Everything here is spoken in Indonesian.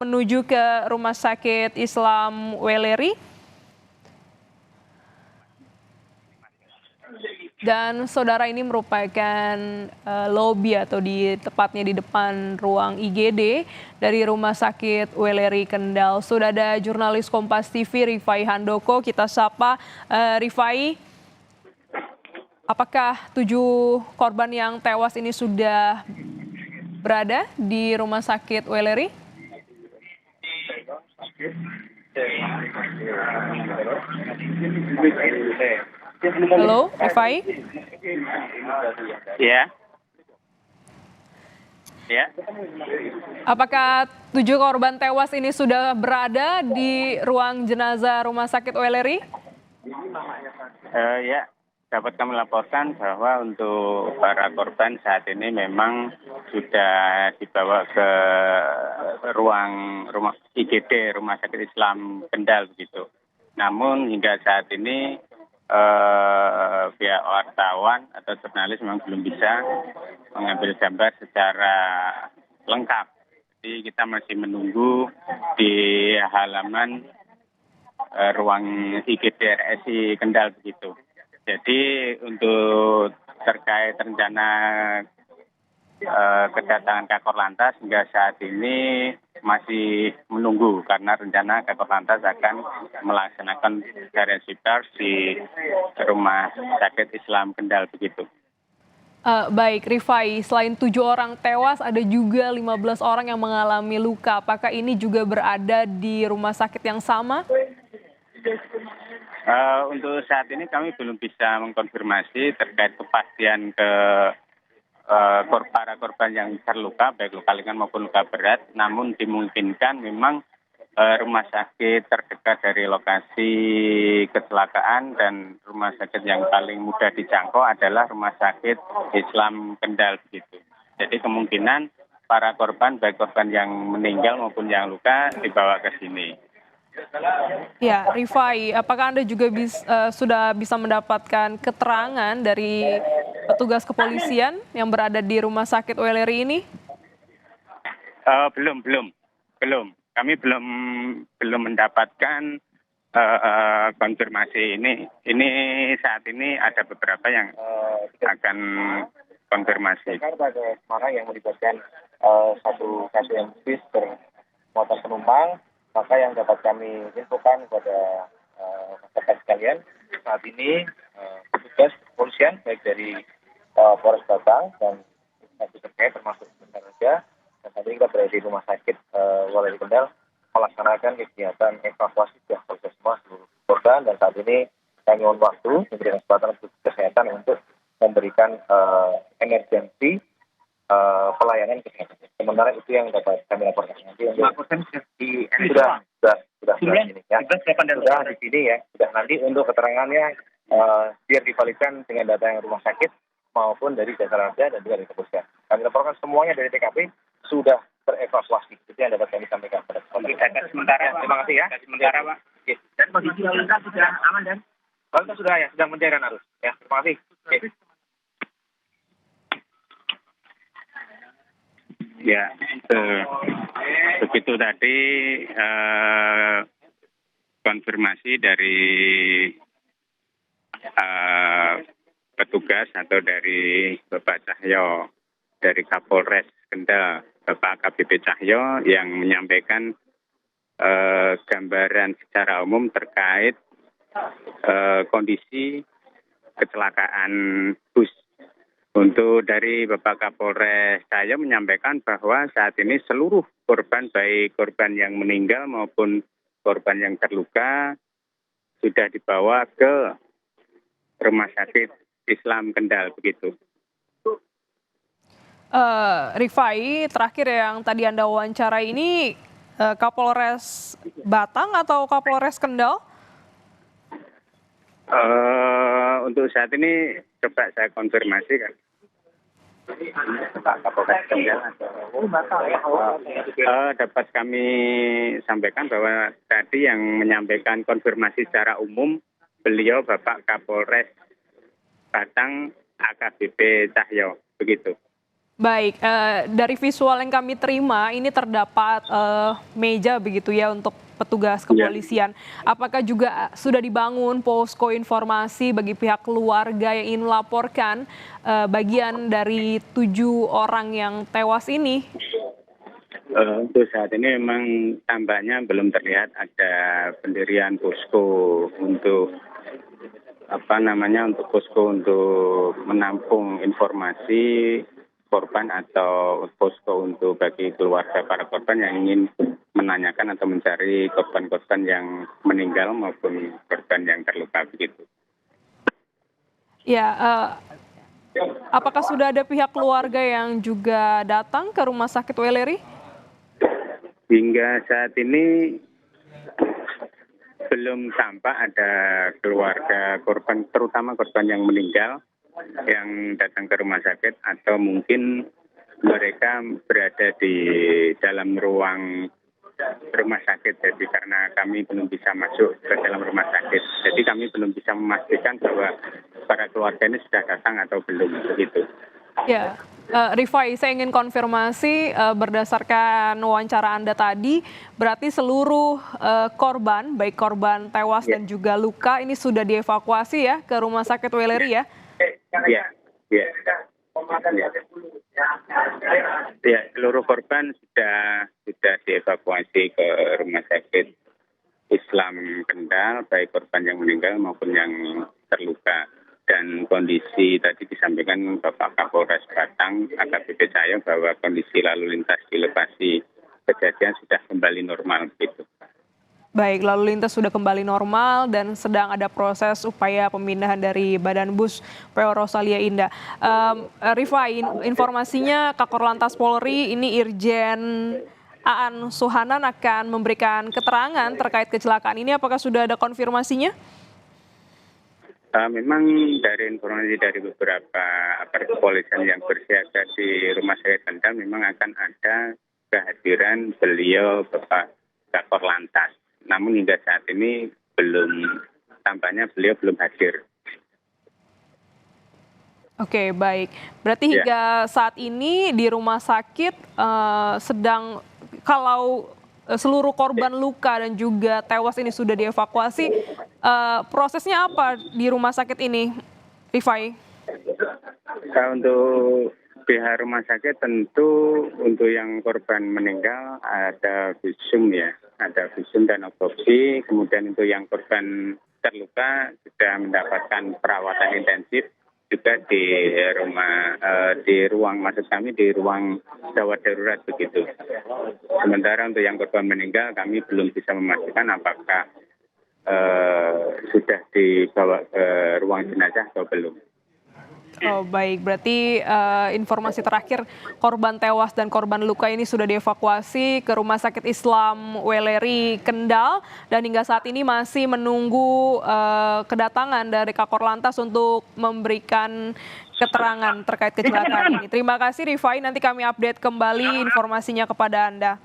menuju ke Rumah Sakit Islam Weleri. Dan saudara, ini merupakan lobi atau tepatnya di depan ruang IGD dari Rumah Sakit Weleri Kendal. Sudah ada jurnalis Kompas TV Rifai Handoko, kita sapa. Rifai, apakah 7 korban yang tewas ini sudah berada di Rumah Sakit Weleri? Halo, Rifai? Ya. Ya. Apakah 7 korban tewas ini sudah berada di ruang jenazah Rumah Sakit Weleri? Ya, dapat kami laporkan bahwa untuk para korban saat ini memang sudah dibawa ke ruang rumah IGD Rumah Sakit Islam Kendal begitu. Namun hingga saat ini pihak wartawan atau jurnalis memang belum bisa mengambil gambar secara lengkap. Jadi kita masih menunggu di halaman ruang IGD RSI Kendal begitu. Jadi untuk terkait rencana kedatangan Kakor Lantas hingga saat ini masih menunggu karena rencana Kakor Lantas akan melaksanakan konferensi pers di Rumah Sakit Islam Kendal begitu. Baik, Rifai, selain 7 orang tewas, ada juga 15 orang yang mengalami luka. Apakah ini juga berada di rumah sakit yang sama? Untuk saat ini kami belum bisa mengkonfirmasi terkait kepastian para korban yang terluka, baik luka ringan maupun luka berat. Namun dimungkinkan memang rumah sakit terdekat dari lokasi kecelakaan dan rumah sakit yang paling mudah dijangkau adalah Rumah Sakit Islam Kendal begitu. Jadi kemungkinan para korban, baik korban yang meninggal maupun yang luka, dibawa ke sini. Ya, Rifai, apakah Anda juga sudah bisa mendapatkan keterangan dari petugas kepolisian yang berada di Rumah Sakit Weleri ini? Belum. Kami belum mendapatkan konfirmasi ini. Ini saat ini ada beberapa yang akan konfirmasi. Pada Semarang yang melibatkan satu kasus yang bis bermuatan penumpang, maka yang dapat kami infokan kepada masyarakat sekalian, saat ini petugas kepolisian baik dari Polres Batang dan instansi terkait termasuk Raja, dan saat ini kita berada di Rumah Sakit Weleri Kendal melaksanakan kegiatan evakuasi sudah selesai semua seluruh korban, dan saat ini kami mohon waktu memberikan kesempatan untuk kesehatan untuk memberikan emergensi pelayanan kesehatan. Sementara itu yang dapat kami laporkan. Nanti untuk sudah ini ya. Sudah di sini ya. Sudah nanti untuk keterangannya biar dibalikan dengan data yang rumah sakit maupun dari jasa raja dan juga dari kepolisian. Kami laporkan semuanya dari TKP sudah terevakuasi. Itu yang dapat kami sampaikan pada sementara. Terima kasih ya. Sementara Pak. Dan kondisi lalu lintas sudah aman dan lalu lintas sudah ya, sedang mencairkan arus. Ya, terima kasih. Ya, begitu tadi konfirmasi dari petugas atau dari Bapak Cahyo dari Kapolres Kendal, Bapak AKBP Cahyo yang menyampaikan gambaran secara umum terkait kondisi kecelakaan bus. Untuk dari Bapak Kapolres Cahyo menyampaikan bahwa saat ini seluruh korban, baik korban yang meninggal maupun korban yang terluka, sudah dibawa ke Rumah Sakit Islam Kendal begitu. Rifai, terakhir yang tadi Anda wawancara ini Kapolres Batang atau Kapolres Kendal? Untuk saat ini coba saya konfirmasi kan. Dapat kami sampaikan bahwa tadi yang menyampaikan konfirmasi secara umum beliau Bapak Kapolres Batang AKBP Cahyo begitu. Baik, dari visual yang kami terima ini terdapat, meja begitu ya untuk petugas Ya. kepolisian. Apakah juga sudah dibangun posko informasi bagi pihak keluarga yang ingin melaporkan, bagian dari 7 orang yang tewas ini? Untuk saat ini memang tampaknya belum terlihat ada pendirian posko untuk untuk posko untuk menampung informasi korban atau posko untuk bagi keluarga para korban yang ingin menanyakan atau mencari korban-korban yang meninggal maupun korban yang terluka begitu. Ya, apakah sudah ada pihak keluarga yang juga datang ke Rumah Sakit Weleri? Hingga saat ini belum tampak ada keluarga korban, terutama korban yang meninggal, yang datang ke rumah sakit atau mungkin mereka berada di dalam ruang rumah sakit. Jadi karena kami belum bisa masuk ke dalam rumah sakit, jadi kami belum bisa memastikan bahwa para keluarga ini sudah datang atau belum begitu. Ya, Rifai, saya ingin konfirmasi berdasarkan wawancara Anda tadi, berarti seluruh korban, baik korban tewas dan juga luka, ini sudah dievakuasi ya ke Rumah Sakit Weleri ya? Ya, ya, ya, seluruh korban sudah dievakuasi ke Rumah Sakit Islam Kendal, baik korban yang meninggal maupun yang terluka. Dan kondisi tadi disampaikan Bapak Kapolres Batang, AKBP Cahyo, bahwa kondisi lalu lintas di lokasi kejadian sudah kembali normal gitu. Baik, lalu lintas sudah kembali normal dan sedang ada proses upaya pemindahan dari Badan Bus PO Rosalia Indah. Rifai, informasinya Kakor Lantas Polri ini Irjen Aan Suhanan akan memberikan keterangan terkait kecelakaan ini. Apakah sudah ada konfirmasinya? Memang dari informasi dari beberapa aparat kepolisian yang bersiaga di Rumah Sakit Kendal memang akan ada kehadiran beliau Bapak Kakor Lantas. Namun hingga saat ini tampaknya beliau belum hadir. Oke, baik. Berarti hingga saat ini di rumah sakit kalau seluruh korban luka dan juga tewas ini sudah dievakuasi, prosesnya apa di rumah sakit ini, Rifai? Untuk pihak rumah sakit tentu untuk yang korban meninggal ada visum ya, ada visum dan otopsi. Kemudian untuk yang korban terluka sudah mendapatkan perawatan intensif juga di ruang gawat darurat begitu. Sementara untuk yang korban meninggal kami belum bisa memastikan apakah sudah dibawa ke ruang jenazah atau belum. Oh baik, berarti informasi terakhir korban tewas dan korban luka ini sudah dievakuasi ke Rumah Sakit Islam Weleri Kendal dan hingga saat ini masih menunggu kedatangan dari Kakor Lantas untuk memberikan keterangan terkait kecelakaan ini. Terima kasih Rifai, nanti kami update kembali informasinya kepada Anda.